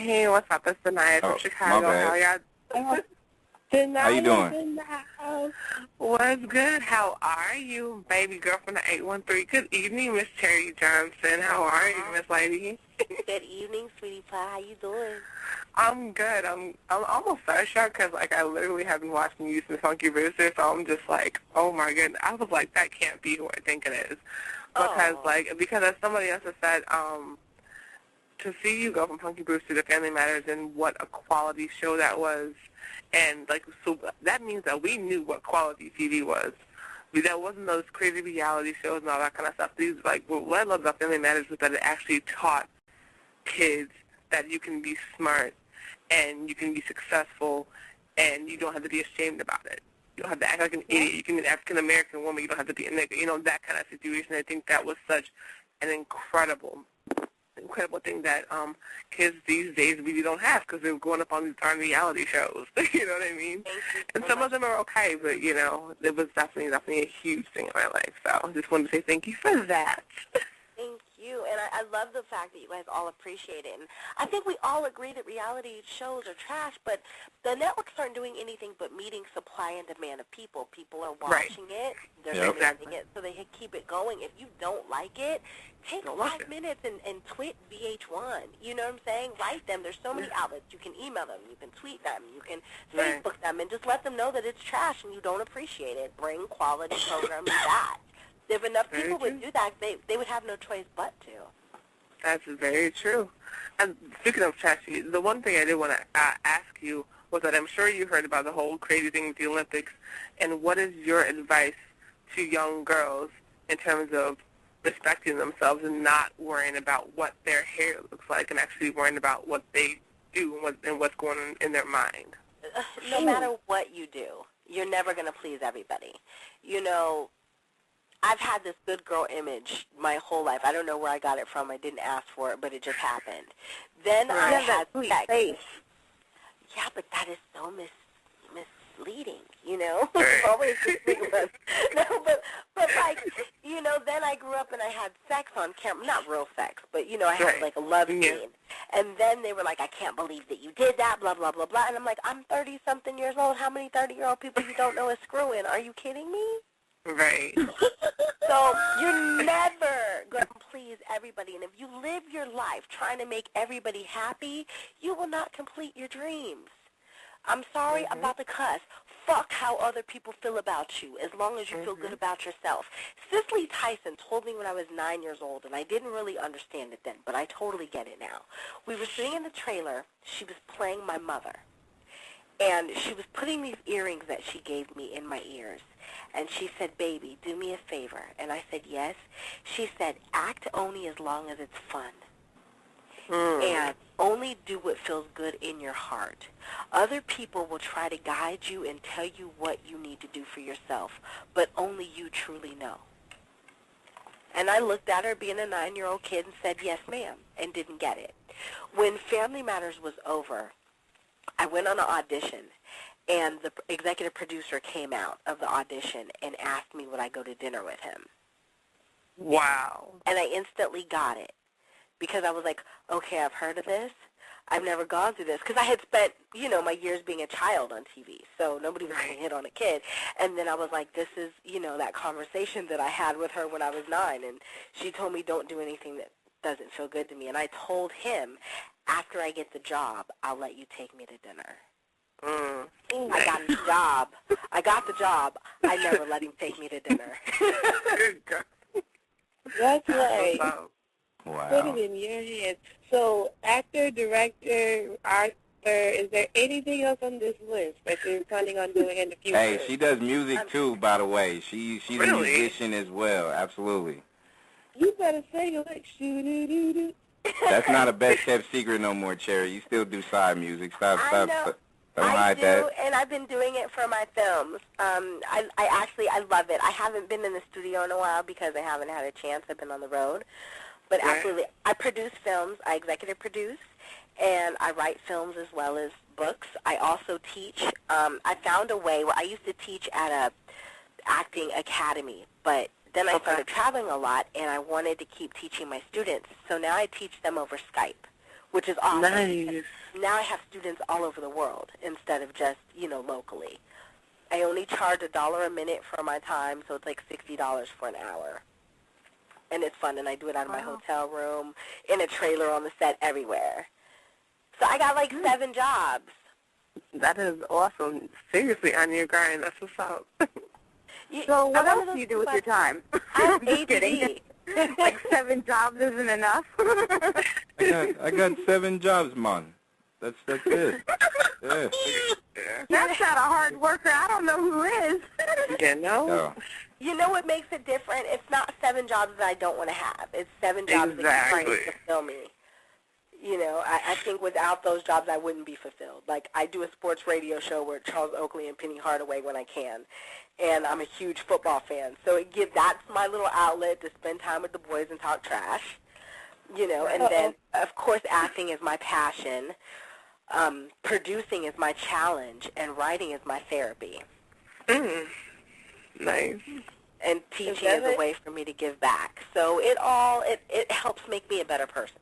Hey, what's up? It's Denaya from Oh, Chicago. my How bad. y'all? How you doing? In the house. What's good? How are you, baby girl from the 813? Good evening, Miss Terry Johnson. How are you, Miss Lady? Good evening, sweetie pie. How you doing? I'm good. I'm almost starstruck because, like, I literally have been watching you since Funky Rooster, so I'm just like, oh, my goodness. I was like, that can't be who I think it is. Because as somebody else has said, to see you go from Funky Brewster to Family Matters and what a quality show that was, and like so that means that we knew what quality TV was. That wasn't those crazy reality shows and all that kind of stuff. These what I love about Family Matters was that it actually taught kids that you can be smart and you can be successful and you don't have to be ashamed about it. You don't have to act like an idiot. You can be an African American woman. You don't have to be a nigga. You know, that kind of situation. I think that was such an incredible thing that kids these days really don't have because they're growing up on these darn reality shows. You know what I mean? And some of them are okay, but, you know, it was definitely a huge thing in my life. So I just wanted to say thank you for that. Thank you. And I love the fact that you guys all appreciate it. And I think we all agree that reality shows are trash, but the networks aren't doing anything but meeting supply and demand of people. People are watching it. They're demanding it, so they keep it going. If you don't like it, take 5 minutes and tweet VH1. You know what I'm saying? Write them. There's so many outlets. You can email them. You can tweet them. You can Facebook them. And just let them know that it's trash and you don't appreciate it. Bring quality programming back. If enough people would do that, they would have no choice but to. That's very true. And speaking of trash, the one thing I did want to ask you was that I'm sure you heard about the whole crazy thing with the Olympics, and what is your advice to young girls in terms of respecting themselves and not worrying about what their hair looks like and actually worrying about what they do and what's going on in their mind? No matter what you do, you're never going to please everybody. You know, I've had this good girl image my whole life. I don't know where I got it from. I didn't ask for it, but it just happened. Then I had sex. Yeah, but that is so misleading, you know? Always the sweet ones. No, but like, you know, then I grew up and I had sex on camera. Not real sex, but, you know, I had like a love scene. And then they were like, I can't believe that you did that, blah, blah, blah, blah. And I'm like, I'm 30-something years old. How many 30-year-old people you don't know is screwing? Are you kidding me? Right. So you're never going to please everybody. And if you live your life trying to make everybody happy, you will not complete your dreams. I'm sorry about the cuss. Fuck how other people feel about you, as long as you feel good about yourself. Cicely Tyson told me when I was 9 years old, and I didn't really understand it then, but I totally get it now. We were sitting in the trailer. She was playing my mother. And she was putting these earrings that she gave me in my ears. And she said, baby, do me a favor. And I said, yes. She said, act only as long as it's fun. And only do what feels good in your heart. Other people will try to guide you and tell you what you need to do for yourself, but only you truly know. And I looked at her being a 9-year-old kid and said, yes, ma'am, and didn't get it. When Family Matters was over, I went on an audition, and the executive producer came out of the audition and asked me would I go to dinner with him. Wow. And I instantly got it because I was like, okay, I've heard of this. I've never gone through this because I had spent, you know, my years being a child on TV, so nobody was going to hit on a kid. And then I was like, this is, you know, that conversation that I had with her when I was 9, and she told me don't do anything that doesn't feel good to me. And I told him, after I get the job, I'll let you take me to dinner. I got the job. I never let him take me to dinner. That's right. Wow. Put it in your head. So, actor, director, author, is there anything else on this list that you're planning on doing in the future? Hey, she does music too, by the way. She's a musician as well. Absolutely. You better sing it like shoo-doo-doo-doo. That's not a best-kept secret no more, Cherry. You still do side music. Stop. Don't hide that. And I've been doing it for my films. I love it. I haven't been in the studio in a while because I haven't had a chance. I've been on the road. But absolutely, I produce films. I executive produce, and I write films as well as books. I also teach. I found a way where I used to teach at a acting academy, but then I started traveling a lot, and I wanted to keep teaching my students. So now I teach them over Skype, which is awesome. Nice. Now I have students all over the world instead of just, locally. I only charge $1 a minute for my time, so it's like $60 for an hour. And it's fun, and I do it out of my hotel room, in a trailer on the set, everywhere. So I got like 7 jobs. That is awesome. Seriously, on your grind. That's what's up. So what else do you do with your time? I'm just kidding. Like 7 jobs isn't enough? I got 7 jobs, man. That's it. Yeah. That's not a hard worker. I don't know who is. No. You know what makes it different? It's not 7 jobs that I don't want to have. It's 7 jobs that trying to fulfill me. I think without those jobs, I wouldn't be fulfilled. Like, I do a sports radio show with Charles Oakley and Penny Hardaway when I can, and I'm a huge football fan. So that's my little outlet to spend time with the boys and talk trash, and then, of course, acting is my passion. Producing is my challenge, and writing is my therapy. Nice. And teaching is a way for me to give back. So it helps make me a better person.